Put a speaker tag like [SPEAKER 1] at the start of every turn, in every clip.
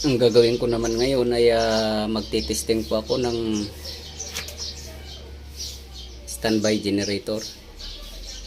[SPEAKER 1] Ang gagawin ko naman ngayon ay magtitesting po ako ng standby generator.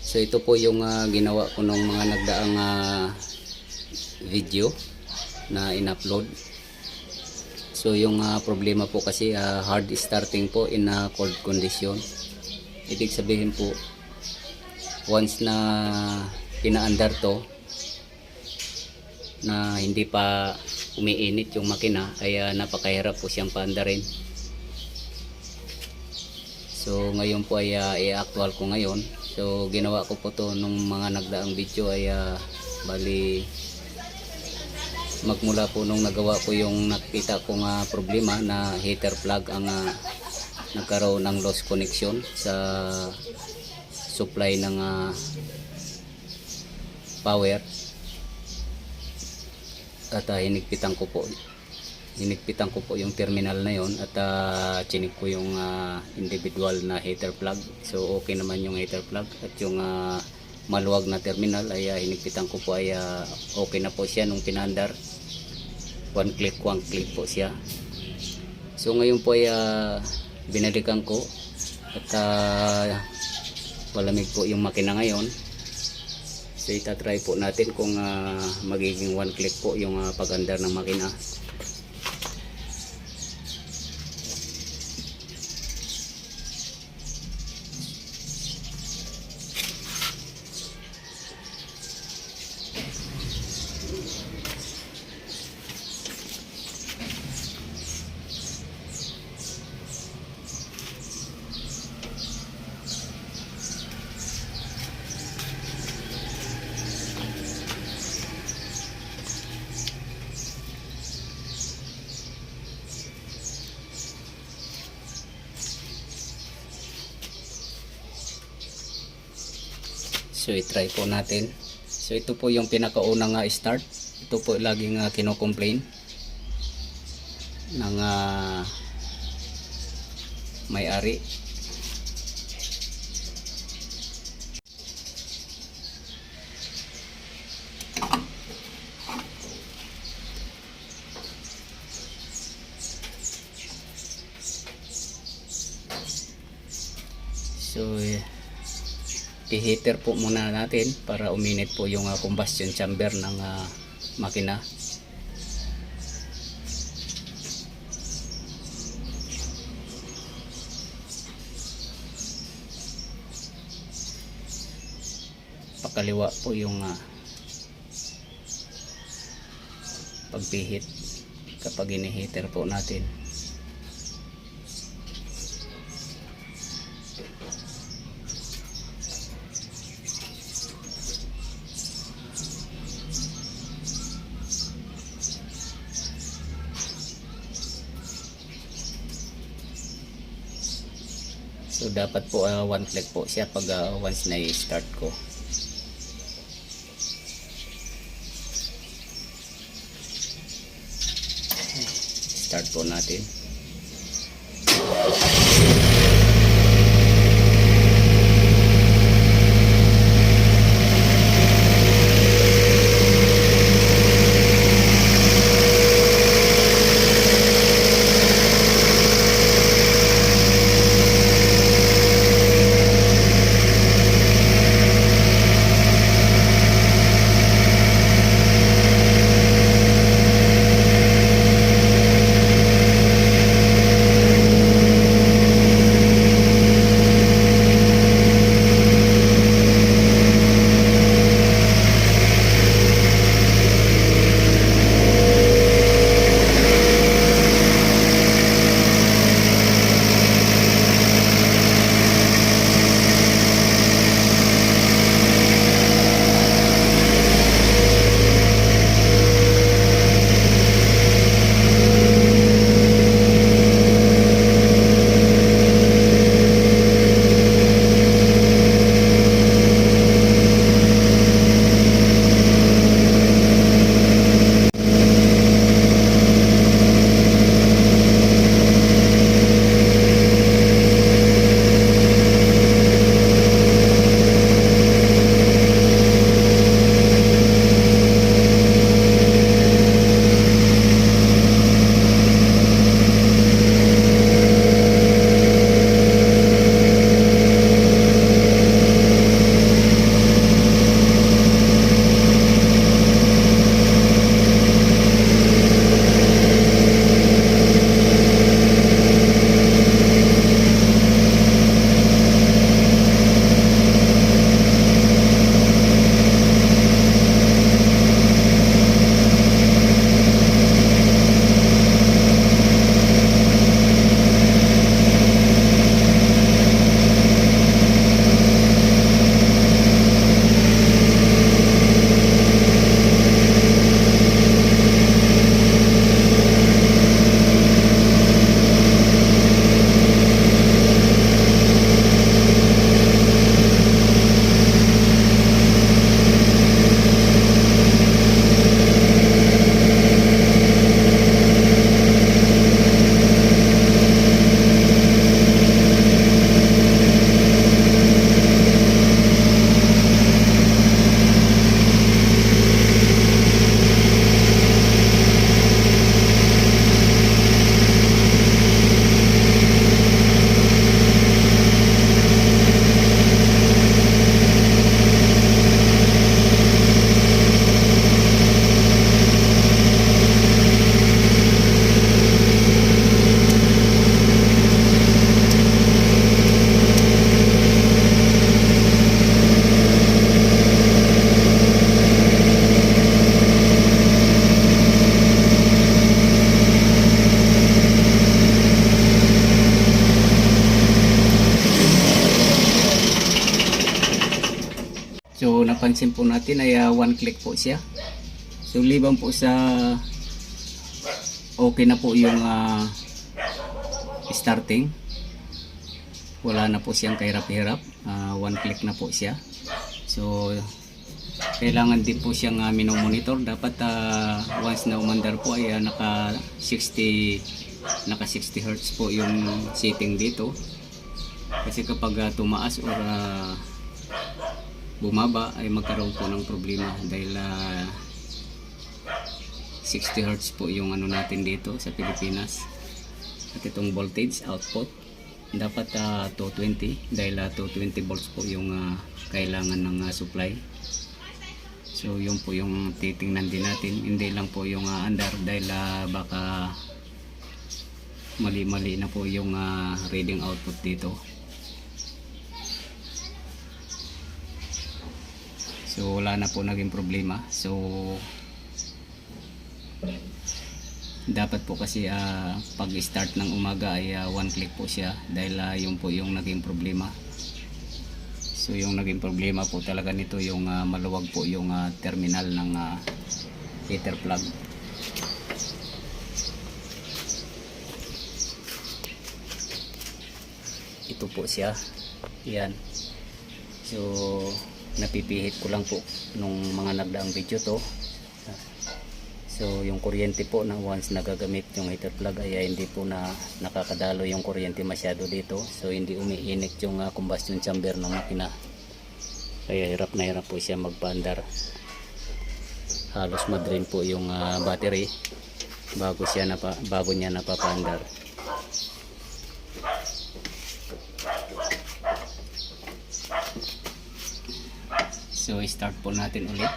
[SPEAKER 1] So ito po yung ginawa ko nung mga nagdaang video na in-upload. So yung problema po kasi hard starting po in cold condition. Ibig sabihin po, once na pinaandar to na hindi pa umiinit yung makina, kaya napakahirap po siyang paandarin. So ngayon po ay i-actual ko ngayon. So ginawa ko po to nung mga nagdaang video ay bali magmula po nung nagawa ko yung nakita kong problema na heater plug ang nagkaroon ng loss connection sa supply ng power. At hinigpitan ko po yung terminal na yon at chinik ko yung individual na heater plug. So okay naman yung heater plug at yung maluwag na terminal ay hinigpitan ko po ay okay na po siya nung pinandar. One click po siya. So ngayon po ay binalikan ko at malamig po yung makina ngayon. So itatry po natin kung magiging one click po yung pag-andar ng makina. So i-try po natin. So ito po yung pinakaunang start. Ito po laging kino-complain ng may-ari. So i-heater po muna natin para uminit po yung combustion chamber ng makina. Pakaliwa po yung pagpihit kapag ini-heater po natin. So dapat po one click po siya pag once na i-start ko. Start po natin. mapapansin po natin ay one click po siya. So liban po sa okay na po yung starting, wala na po siyang kahirap-hirap, one click na po siya. So kailangan din po siyang minomonitor. Dapat once na umandar po ay naka 60 Hz po yung setting dito, kasi kapag tumaas or bumaba ay magkaroon po ng problema dahil 60 Hz po yung ano natin dito sa Pilipinas. At itong voltage output dapat 220 dahil 220 volts po yung kailangan ng supply. So yun po yung titingnan din natin, hindi lang po yung andar dahil baka mali-mali na po yung reading output dito. So wala na po naging problema. So dapat po kasi pag start ng umaga ay one click po siya dahil yun po yung naging problema. So yung naging problema po talaga nito yung maluwag po yung terminal ng heater plug. Ito po siya, yan. So napipihit ko lang po nung mga nagdaang video to. So yung kuryente po na once nagagamit yung heater plug ay hindi po na nakakadalo yung kuryente masyado dito. So hindi umiinit yung combustion chamber ng makina. Kaya hirap na hirap po siya magpaandar. Halos madrain po yung battery bago niya napapaandar. So start po natin ulit.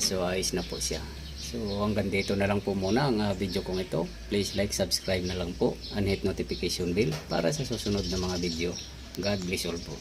[SPEAKER 1] So ayos na po siya. So hanggang dito na lang po muna ang video kong ito. Please like, subscribe na lang po and hit notification bell para sa susunod na mga video. God bless all po.